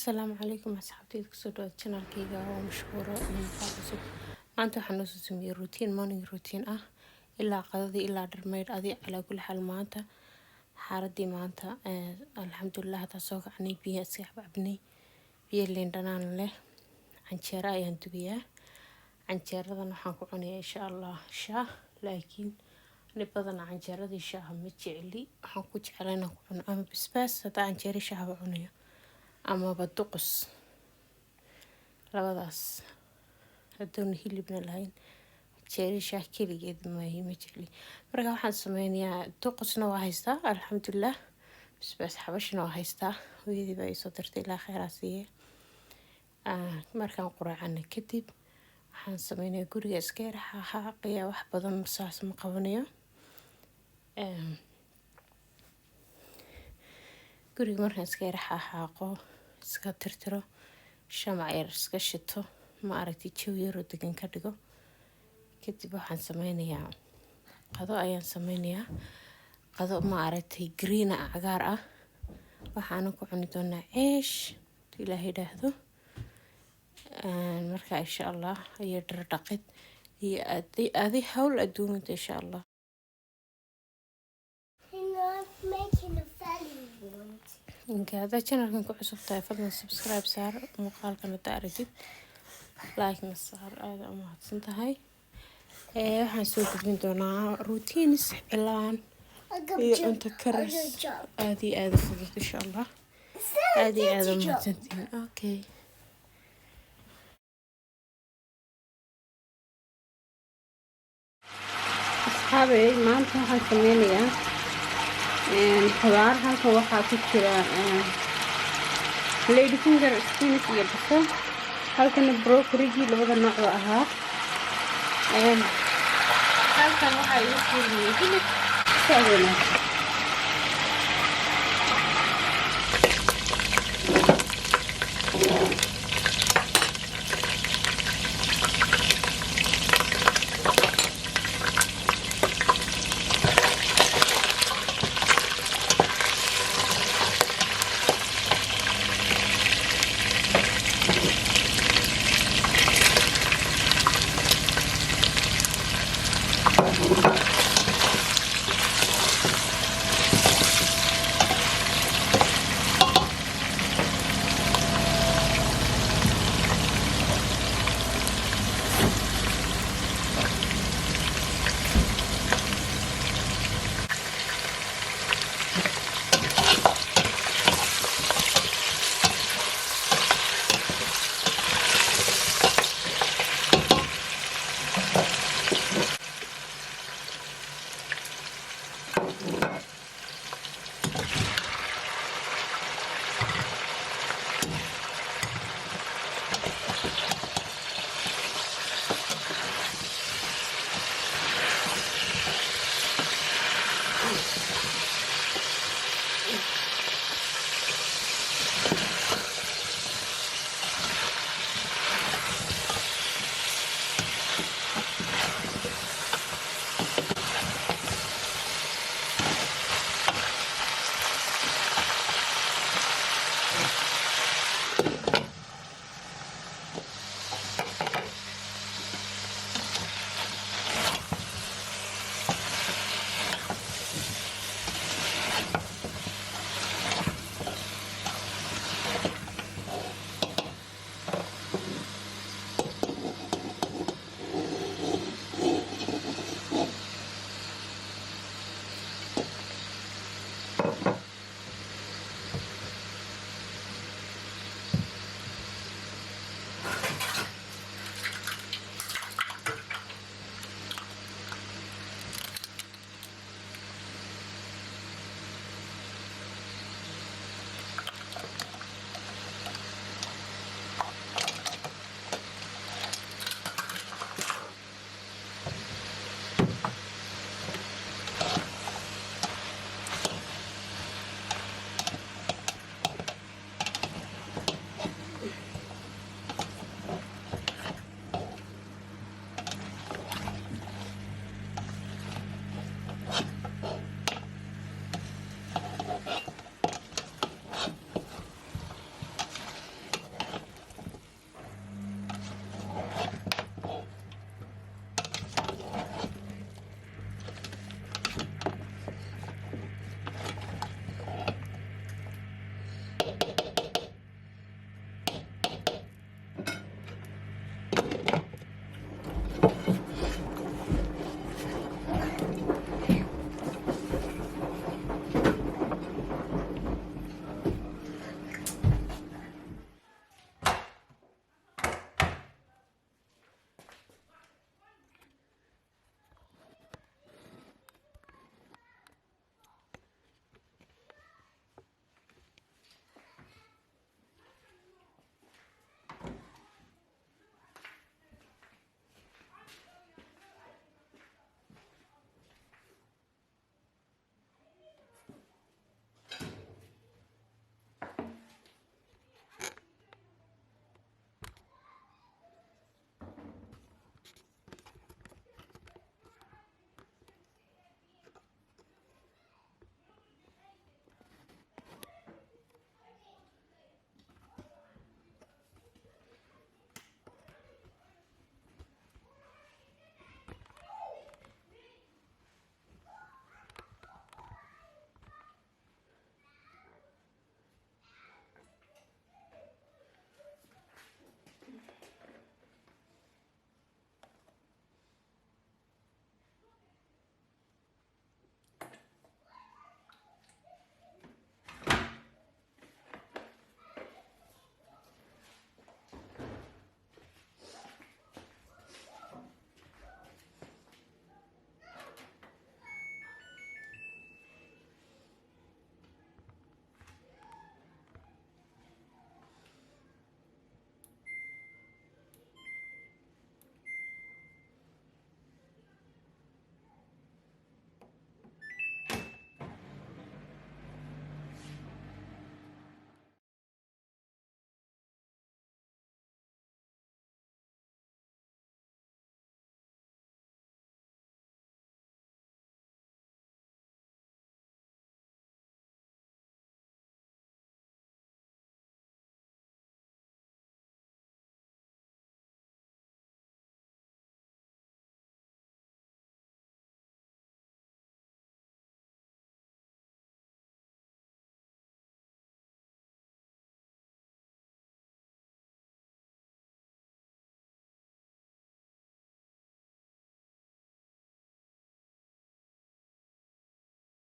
السلام عليكم أصحابتي كسودو channel كيغا ومشهورة من قاعدة maanta waxaan noo soo sameeyay routine morning routine ah ilaa qadadii ilaa dharmeyd adii calaa kulli xaal maanta xaaladii maanta alxamdulilah taa soo kacnay biyo iska cabnay biyo liin dhanaan leh canjeero ayaan dubiyaa canjeeradan waxaan ku cunayaa insha Allah shaah laakiin ni badan canjeeradii shaah ma jecli waxaan ku jeclahay inaan ku cuno ama basbaas hadaa canjeero shaah u cunayo ama baduqus labadaas hadoon hilibna lahayn jeeri shaah keligeed ma jecli marka waxaan sameynayaa duqusna waa haystaa alxamdulilah basbaas xabashna waa haystaa hooyadii baa isoo dirtay ilaa khayraasiye markaan quraacana kadib waxaan sameynayaa guriga iska xaaqaya wax badan saas ma qabanayo guriga markaan iska xaaqo iska tirtiro shamac yar iska shito ma aragtay jawi yar oo degan ka dhigo kadib waxaan sameynayaa qado ayaan sameynayaa qado ma aragtay green cagaar ah waxaan ku cuni doonaa ceesh ilaahay dhaahdo marka insha Allah ayaa dhar dhaqid iyo adi hawl adduunta insha Allah inka hada channelkan ku cusub tahay fadlan subscribe saar muuqaalkan hada aragtid like na saar aad u mahadsan tahay waxaan soo gudbin doonaa routines cilaan iyo cunto karis aad iyo aad fudud insha Allah aad iyo aad u mahadsantiin okay asxaabey maanta waxaan sameynayaa khudaar halkan waxaa ku jira lady finger spinach iyo basal halkan broccoli labada nooc oo ahaa halkan waxaa igu fiiriyay hilib saadana